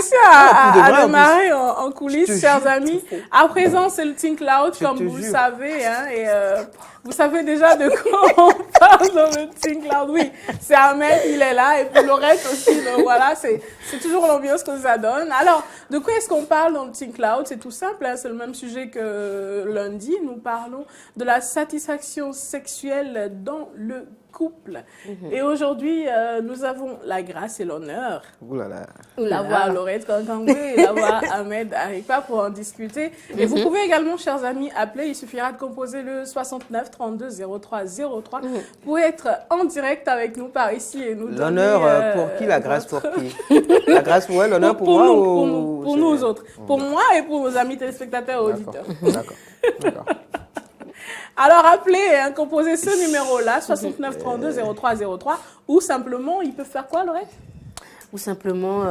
l'émission a démarré en coulisses, chers amis. À présent, c'est le Think Loud, comme vous le savez. Hein, et vous savez déjà de quoi on parle dans le Think Loud. Oui, c'est Ahmed, il est là. Et puis Laurette aussi. Donc voilà, c'est toujours l'ambiance que ça donne. Alors, de quoi est-ce qu'on parle dans le Think Loud? C'est tout simple. Hein, c'est le même sujet que lundi. Nous parlons de la satisfaction sexuelle dans le couple. Et aujourd'hui, nous avons la grâce et l'honneur d'avoir Laurette Kankangwe et d'avoir Ahmed Aripa pour en discuter. Et vous pouvez également, chers amis, appeler. Il suffira de composer le 69 32 03 03 pour être en direct avec nous par ici et nous donner... L'honneur pour qui? La grâce pour qui? La grâce pour elle, l'honneur pour moi ou... Pour nous autres. Pour moi et pour nos amis téléspectateurs et auditeurs. D'accord. Alors, appelez, hein, composez ce numéro-là, 69 32 03 03, ou simplement, ils peuvent faire quoi, Laurette? Ou simplement,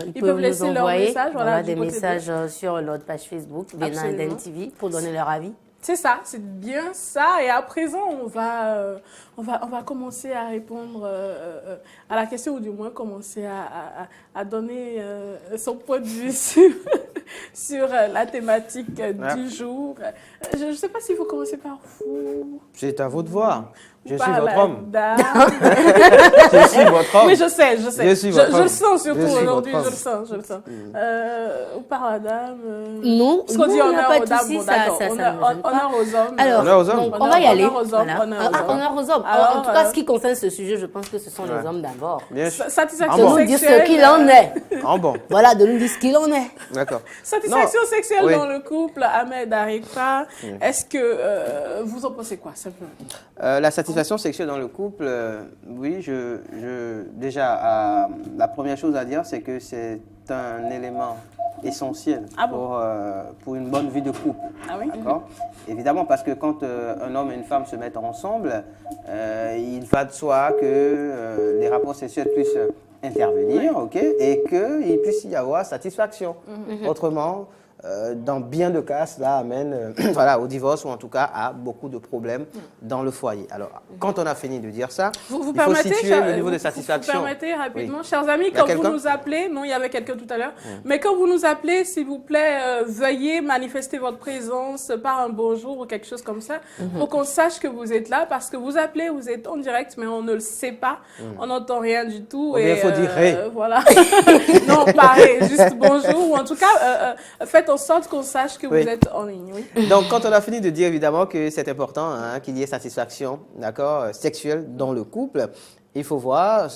ils peuvent laisser leur message, des messages sur notre page Facebook, Bénin Eden TV, pour donner leur avis. C'est ça, c'est bien ça. Et à présent, on va commencer à répondre à la question, ou du moins commencer à donner son point de vue sur la thématique du jour. Je ne sais pas s'il faut commencer par vous. C'est à vous de voir. Je suis Par votre la homme. dame. Je suis votre homme. Oui, je sais. Je le sens surtout Je suis aujourd'hui, votre je le sens. Ou par la dame. Non, Parce qu'on dit honneur aux dames, souci, bon d'accord. Honneur aux hommes. Alors, honneur aux hommes. donc, on va y aller. Honneur aux hommes. Voilà. Honneur aux hommes. Alors, en tout cas, ce qui concerne ce sujet, je pense que ce sont les hommes d'abord. Satisfaction De nous dire sexuelle. ce qu'il en est. En bon. Voilà, de nous dire ce qu'il en est. D'accord. Satisfaction sexuelle Oui. dans le couple, Ahmed Aripa. Est-ce que vous en pensez quoi, simplement? La satisfaction sexuelle dans le couple, oui, déjà, la première chose à dire, c'est que c'est un élément essentiel pour une bonne vie de couple. Ah oui? D'accord? Évidemment, parce que quand un homme et une femme se mettent ensemble, il va de soi que les rapports sexuels puissent intervenir, ok, et qu'il puisse y avoir satisfaction. Autrement, dans bien de cas, cela amène au divorce ou en tout cas à beaucoup de problèmes dans le foyer. Alors, quand on a fini de dire ça, il faut situer le niveau de satisfaction. Vous permettez rapidement, chers amis, quand vous nous appelez, non, il y avait quelqu'un tout à l'heure, mais quand vous nous appelez, s'il vous plaît, veuillez manifester votre présence par un bonjour ou quelque chose comme ça, pour qu'on sache que vous êtes là, parce que vous appelez, vous êtes en direct, mais on ne le sait pas, on n'entend rien du tout. Il faut dire hey. Voilà. Non, pareil, juste bonjour, ou en tout cas, faites en sorte qu'on sache que vous êtes en ligne. Oui. Donc, quand on a fini de dire évidemment que c'est important qu'il y ait satisfaction, sexuelle dans le couple, il faut voir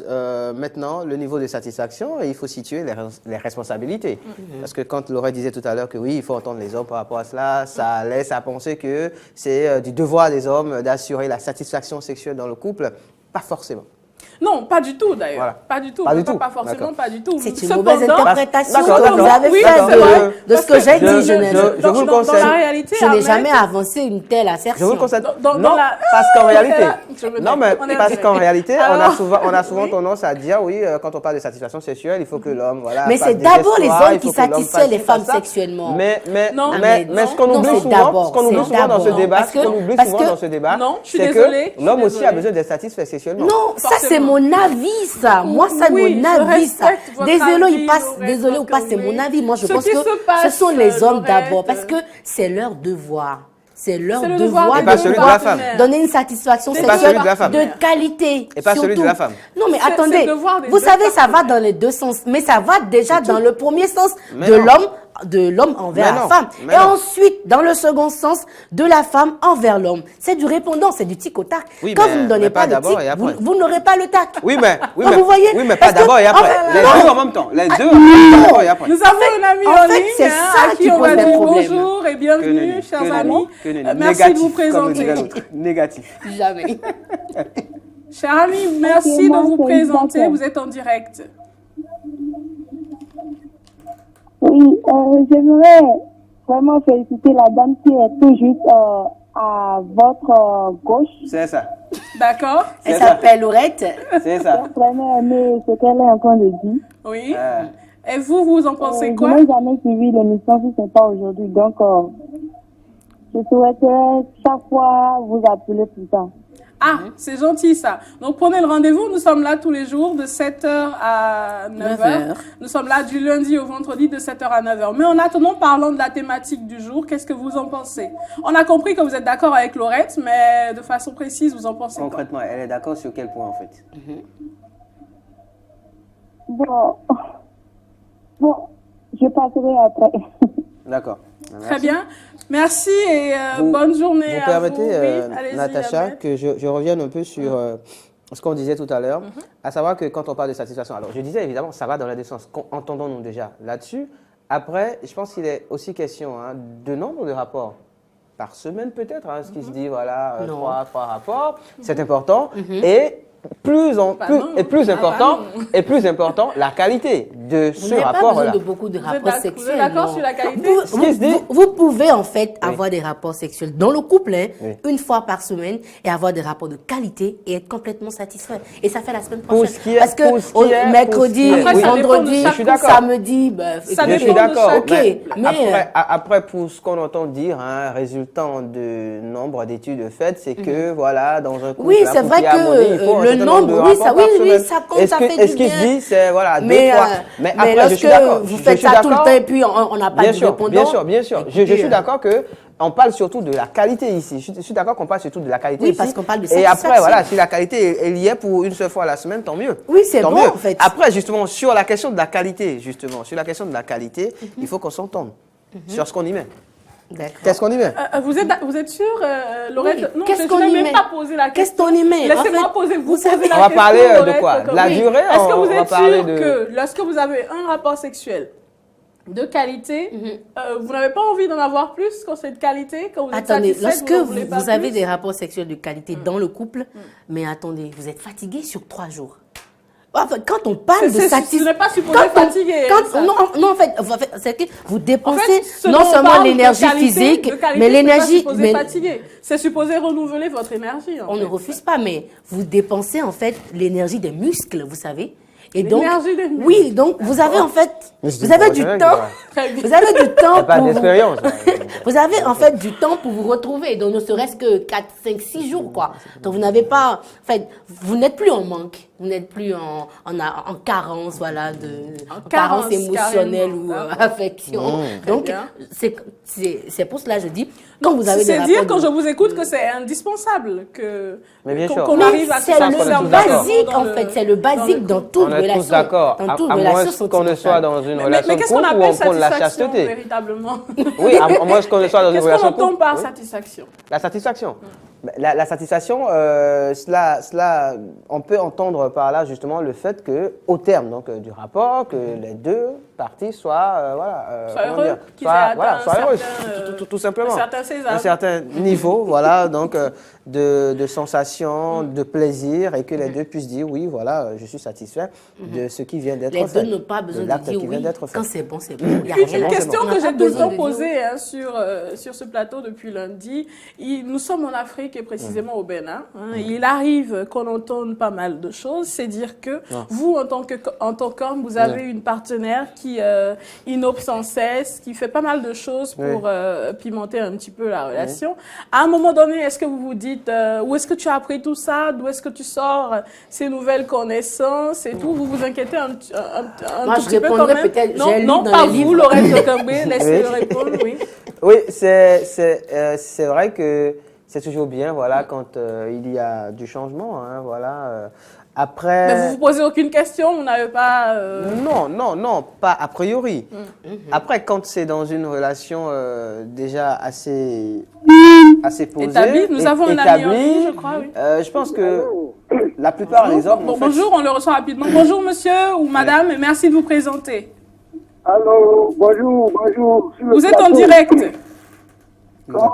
maintenant le niveau de satisfaction et il faut situer les responsabilités. Parce que quand Laura disait tout à l'heure que oui, il faut entendre les hommes par rapport à cela, ça laisse à penser que c'est du devoir des hommes d'assurer la satisfaction sexuelle dans le couple. Pas forcément. Non, pas du tout d'ailleurs. Voilà. Pas du tout. Pas forcément, pas du tout. C'est une mauvaise interprétation que d'accord. vous avez Oui, faite de ce que j'ai dit. Je vous le conseille. Dans la réalité, Je n'ai jamais avancé une telle assertion. Je vous le conseille. Non, parce qu'en réalité, parce qu'en on réalité, on a souvent tendance à dire, oui, quand on parle de satisfaction sexuelle, il faut que l'homme, voilà. Mais c'est d'abord les hommes qui satisfont les femmes sexuellement. Mais ce qu'on oublie souvent dans ce débat, c'est que l'homme aussi a besoin d'être satisfait sexuellement. Non, ça c'est mon avis, ça. Moi, c'est mon avis, ça. Désolé ou pas, c'est mon avis. Moi, je pense que ce sont les hommes d'abord, parce que c'est leur devoir. C'est leur devoir de donner une satisfaction sexuelle de qualité. Et pas celui de la femme. Non, mais attendez, vous savez, ça va dans les deux sens. Mais ça va déjà dans le premier sens de l'homme envers la femme. Et ensuite, dans le second sens, de la femme envers l'homme. C'est du répondant, c'est du tic au tac. Quand vous ne donnez pas le tic, vous n'aurez pas le tac. Oui, mais vous voyez, oui, mais pas d'abord et après. Les deux en même temps. Les deux d'abord et après. Nous avons un ami en ligne, c'est ça à qui on va dire bonjour et bienvenue, chers amis. Merci de vous présenter. Négatif. Jamais. Chers amis, merci de vous présenter. Vous êtes en direct. Oui, j'aimerais vraiment féliciter la dame qui est tout juste à votre gauche. C'est ça. D'accord. Elle s'appelle Laurette. C'est ça. J'ai vraiment aimé ce qu'elle est en train de dire. Oui. Et vous en pensez quoi? Je n'ai jamais suivi l'émission si ce n'est pas aujourd'hui. Donc, je souhaiterais chaque fois vous appeler plus tard. Ah, c'est gentil ça. Donc prenez le rendez-vous, nous sommes là tous les jours de 7h à 9h. Nous sommes là du lundi au vendredi de 7h à 9h. Mais en attendant, parlons de la thématique du jour. Qu'est-ce que vous en pensez? On a compris que vous êtes d'accord avec Laurette, mais de façon précise, vous en pensez quoi? Concrètement, elle est d'accord sur quel point en fait? Bon, je passerai après. D'accord. Très bien. Merci et bonne journée vous permettez, à vous. Oui, Natacha, que je revienne un peu sur ce qu'on disait tout à l'heure, à savoir que quand on parle de satisfaction, alors je disais évidemment, ça va dans les deux sens. Entendons-nous déjà là-dessus. Après, je pense qu'il est aussi question de nombre de rapports par semaine peut-être, ce qui se dit, voilà, 3 rapports, c'est important. Et plus important, la qualité de ce rapport-là. Vous n'avez pas besoin de beaucoup de rapports sexuels. Vous êtes d'accord sur la qualité? Vous pouvez en fait avoir des rapports sexuels dans le couple, une fois par semaine, et avoir des rapports de qualité et être complètement satisfait. Et ça fait la semaine prochaine. Parce que mercredi, vendredi, samedi, je suis d'accord. Mais après, pour ce qu'on entend dire, résultant de nombre d'études faites, c'est que voilà, dans un couple, oui, c'est vrai que le nombre, ça compte, ça fait du bien. Ce qui se dit, c'est voilà, mais, 2, 3. Mais après, je suis d'accord. Vous faites ça tout le temps et puis on n'a pas de répondant. Bien sûr. Je suis d'accord qu'on parle surtout de la qualité ici. Je suis d'accord qu'on parle surtout de la qualité ici. Oui, parce qu'on parle de satisfaction. Et après, voilà, si la qualité est liée pour une seule fois à la semaine, tant mieux. Oui, c'est bon, en fait. Après, justement, sur la question de la qualité, il faut qu'on s'entende sur ce qu'on y met. Qu'est-ce qu'on y met? Vous êtes sûr, Laurette? Non, qu'est-ce je n'ai même pas posé la question. Qu'est-ce qu'on y met? Laissez-moi poser la question. On va parler de quoi? De la durée? Est-ce que vous êtes sûr que lorsque vous avez un rapport sexuel de qualité, vous n'avez pas envie d'en avoir plus quand c'est de qualité, quand vous êtes satisfaite, lorsque vous avez des rapports sexuels de qualité dans le couple, mais attendez, vous êtes fatigué sur 3 jours. Enfin, quand on parle de satisfaction, vous n'êtes pas supposé fatiguer. Non, en fait, c'est que vous dépensez non seulement l'énergie physique, mais l'énergie. C'est supposé renouveler votre énergie. On ne refuse pas, mais vous dépensez en fait l'énergie des muscles, vous savez. Et donc, oui, donc vous avez en fait, vous avez du temps. Vous avez du temps. Pas d'expérience. Vous avez en fait du temps pour vous retrouver, donc ne serait-ce que 4, 5, 6 jours, quoi. Donc vous n'avez pas, en fait, vous n'êtes plus en manque, vous n'êtes plus en carence, voilà, carence émotionnelle ou affection. Donc c'est pour cela que je dis, quand vous avez des rapports. C'est dire quand je vous écoute que c'est indispensable qu'on arrive à c'est le basique en fait, c'est le basique dans toute relation. On est tous d'accord. À moins qu'on ne soit dans une relation de couple où on prend de la chasteté. Véritablement. Oui, à moins qu'on ne soit dans une relation de couple. Qu'est-ce qu'on entend par satisfaction? La satisfaction. La satisfaction, cela, on peut entendre par là justement le fait que, au terme donc du rapport, que les deux parties soient heureuses, tout simplement, un certain niveau, voilà, donc de sensations, de plaisir, et que les deux puissent dire oui, voilà, je suis satisfait de ce qui vient d'être fait. Les deux n'ont pas besoin de dire oui. Quand c'est bon, c'est bon. Une question que j'ai tout le temps posée sur ce plateau depuis lundi. Nous sommes en Afrique et précisément au Bénin. Il arrive qu'on entende pas mal de choses. C'est dire que vous, en tant qu'homme, vous avez une partenaire qui innope sans cesse, qui fait pas mal de choses pour pimenter un petit peu la relation. À un moment donné, est-ce que vous vous dites où est-ce que tu as appris tout ça? D'où est-ce que tu sors ces nouvelles connaissances et tout? Vous vous inquiétez un tout petit peu quand même? Non, pas vous, Laurette Jocambé. Laissez-le répondre, oui. Oui, c'est vrai que c'est toujours bien, voilà, quand il y a du changement, voilà. Après. Mais vous vous posez aucune question, vous n'avez pas. Non, pas a priori. Après, quand c'est dans une relation déjà assez posée, établie, nous avons un ami en ligne, je crois, oui. Je pense que la plupart des hommes. Bonjour, on le reçoit rapidement. Bonjour, monsieur ou madame, et merci de vous présenter. Allô, bonjour. Vous êtes en direct. Comment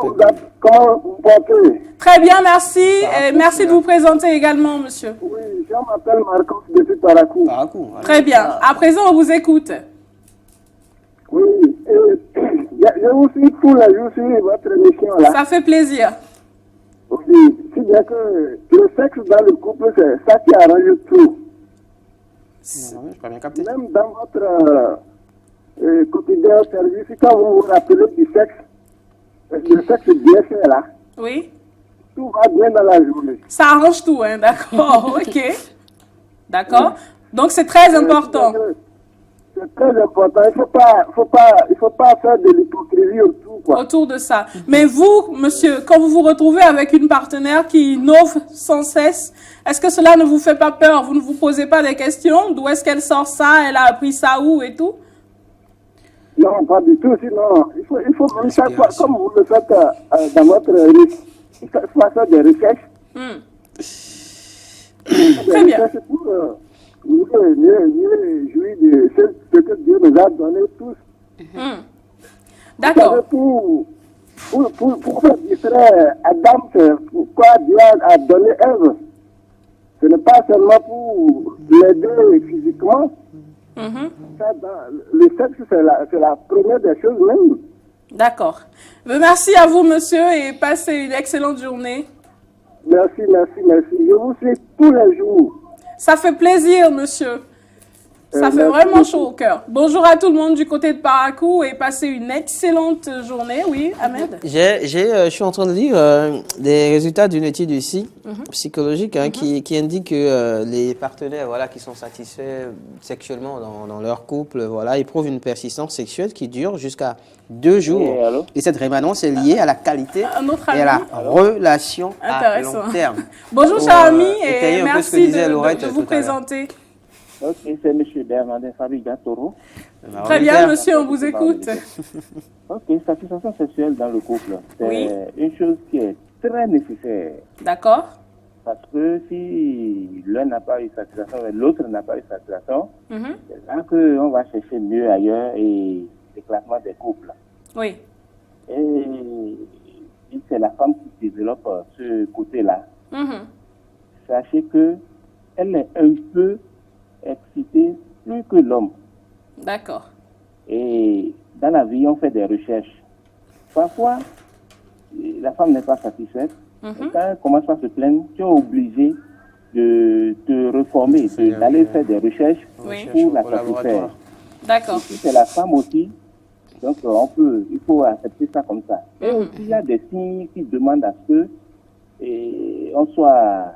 vous portez? Très bien, merci. Et merci de vous présenter également, monsieur. Oui, je m'appelle Marcos depuis Parakou. Très bien. À présent, on vous écoute. Oui, je vous suis tous les jours sur votre émission là. Ça fait plaisir. Oui, c'est bien que le sexe dans le couple, c'est ça qui arrange tout. Même dans votre quotidien service, quand vous vous rappelez du sexe, le sexe bien fait là. Oui. tout va bien dans la journée. Ça arrange tout, hein, d'accord, ok. D'accord. Donc, c'est très important. C'est très important. Il faut pas faire de l'hypocrisie autour, quoi. Autour de ça. Mais vous, monsieur, quand vous vous retrouvez avec une partenaire qui innove sans cesse, est-ce que cela ne vous fait pas peur? Vous ne vous posez pas des questions? D'où est-ce qu'elle sort ça? Elle a appris ça où et tout? Non, pas du tout. Sinon, il faut chaque fois, comme vous le faites dans votre faire des recherches. Très bien. Pour mieux jouir de ce que Dieu nous a donné tous. D'accord. Pour faire distraire Adam, c'est pourquoi Dieu a donné Ève. Ce n'est pas seulement pour l'aider physiquement. Le sexe, c'est la première des choses même. D'accord. Merci à vous, monsieur, et passez une excellente journée. Merci. Je vous suis tous les jours. Ça fait plaisir, monsieur. Ça fait vraiment chaud au cœur. Bonjour à tout le monde du côté de Parakou et passez une excellente journée. Oui, Ahmed? Je suis en train de lire des résultats d'une étude ici, psychologique, qui indique que les partenaires qui sont satisfaits sexuellement dans leur couple, ils prouvent une persistance sexuelle qui dure jusqu'à 2 jours. Et cette rémanence est liée à la qualité et à la relation à long terme. Bonjour, cher ami, et merci de vous présenter. Ok, c'est M. Bernardin Fabriga Toro. Très bien, monsieur, on vous écoute. Ok, satisfaction sexuelle dans le couple, c'est une chose qui est très nécessaire. D'accord. Parce que si l'un n'a pas eu satisfaction, l'autre n'a pas eu satisfaction, c'est là qu'on va chercher mieux ailleurs et l'éclatement des couples. Oui. Et c'est la femme qui développe ce côté-là. Sachez qu'elle est un peu excitée plus que l'homme. D'accord. Et dans la vie, on fait des recherches. Parfois, la femme n'est pas satisfaite. Et quand elle commence à se plaindre, tu es obligé de te reformer, d'aller faire des recherches pour la satisfaire. D'accord. Si c'est la femme aussi, donc il faut accepter ça comme ça. Et aussi, il y a des signes qui demandent à ce que on soit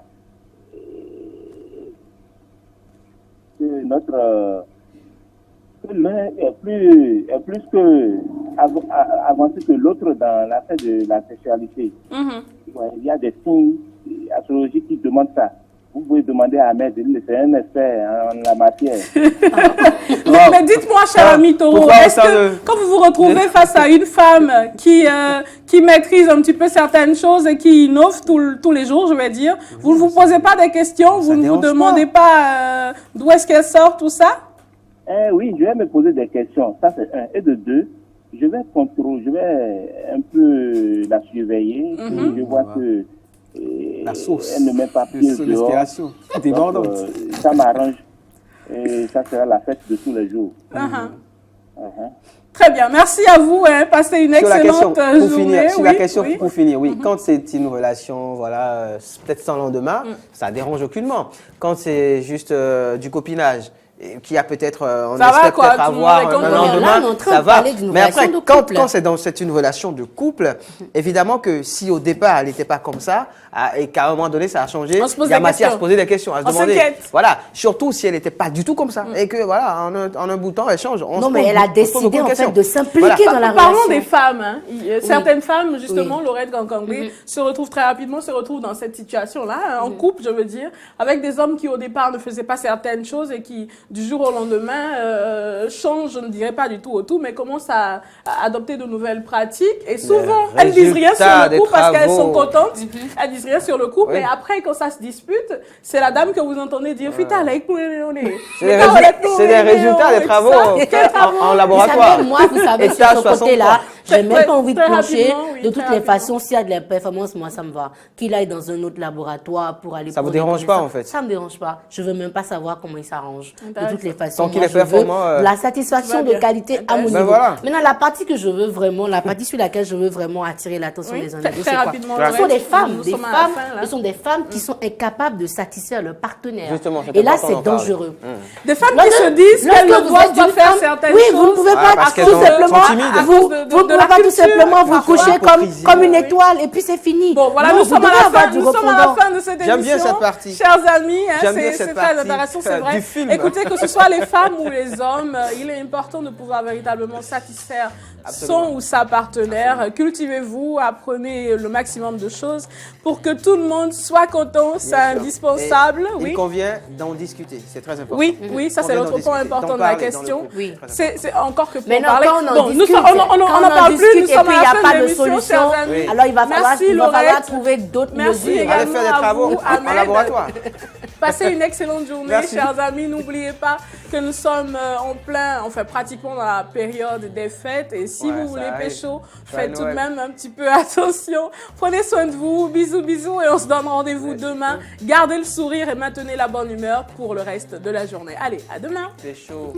que l'un est plus que avancé que l'autre dans l'affaire de la sexualité. Il y a des signes astrologiques qui demandent ça. Vous pouvez demander à Ahmed, c'est un expert en la matière. Mais dites-moi, cher ami Toro, est-ce que quand vous vous retrouvez face à une femme qui maîtrise un petit peu certaines choses et qui innove tous les jours, je vais dire, vous ne vous posez pas des questions, vous ne vous demandez pas d'où est-ce qu'elle sort, tout ça? Oui, je vais me poser des questions. Ça, c'est un. Et de deux, je vais un peu la surveiller. Je vois que la sauce, elle ne met pas pied dehors. Débordante. Ça m'arrange. Et ça sera la fête de tous les jours. Très bien, merci à vous. Passez une excellente journée. Sur la question, pour finir, quand c'est une relation, peut-être sans lendemain, ça dérange aucunement. Quand c'est juste du copinage, qui a peut-être, on espère peut-être avoir un lendemain, ça va. Mais après, quand c'est une relation de couple, évidemment que si au départ elle n'était pas comme ça, et qu'à un moment donné ça a changé, il y a matière à se poser des questions, à se demander. Voilà, surtout si elle n'était pas du tout comme ça, et que en un bout de temps elle change. Non, mais elle a décidé en fait de s'impliquer dans la relation. Parlons des femmes. Certaines femmes, justement, Laurette Gankanglé, se retrouvent très rapidement, dans cette situation-là, en couple, je veux dire, avec des hommes qui au départ ne faisaient pas certaines choses et qui du jour au lendemain changent, je ne dirais pas du tout au tout, mais commencent à adopter de nouvelles pratiques. Et souvent, elles disent rien sur le couple parce qu'elles sont contentes. Elles disent rien sur le couple. Et après, quand ça se dispute, c'est la dame que vous entendez dire « Fita, c'est des résultats des travaux en laboratoire. Moi, vous savez, sur ce côté-là, j'ai même pas envie de plancher. De toutes les façons, s'il y a de la performance, moi, ça me va. Qu'il aille dans un autre laboratoire pour aller... Ça vous dérange pas, en fait? Ça me dérange pas. Je veux même pas savoir comment il s'arrange. De toutes les façons, tant qu'il est performant, la satisfaction de qualité à mon niveau. Maintenant, la partie que je veux vraiment, la partie sur laquelle je veux vraiment attirer l'attention des uns et des autres, c'est quoi? Ce sont des femmes. Ce sont des femmes qui sont incapables de satisfaire leur partenaire. Et là, c'est dangereux. Des femmes qui se disent qu'elles ne doivent pas faire certaines choses. Oui, vous ne pouvez pas tout simplement vous on va tout simplement vous coucher comme une étoile et puis c'est fini. Bon, voilà, nous sommes à la fin de cette émission. J'aime bien cette partie. Chers amis, c'est très intéressant, c'est vrai. Écoutez, que ce soit les femmes ou les hommes, il est important de pouvoir véritablement satisfaire son ou sa partenaire. Cultivez-vous, apprenez le maximum de choses pour que tout le monde soit content. C'est indispensable. Il convient d'en discuter, c'est très important. Oui, ça c'est l'autre point important de la question. Oui. C'est encore que pour mais non, parler. Quand on en parle plus, nous sommes à la fin de l'émission. Alors il va falloir trouver d'autres mesures. Merci également faire des travaux en laboratoire. Passez une excellente journée, chers amis. N'oubliez pas que nous sommes pratiquement dans la période des fêtes. Et si vous voulez pécho, faites tout de même un petit peu attention. Prenez soin de vous. Bisous, bisous. Et on se donne rendez-vous demain. Gardez le sourire et maintenez la bonne humeur pour le reste de la journée. Allez, à demain. Pécho.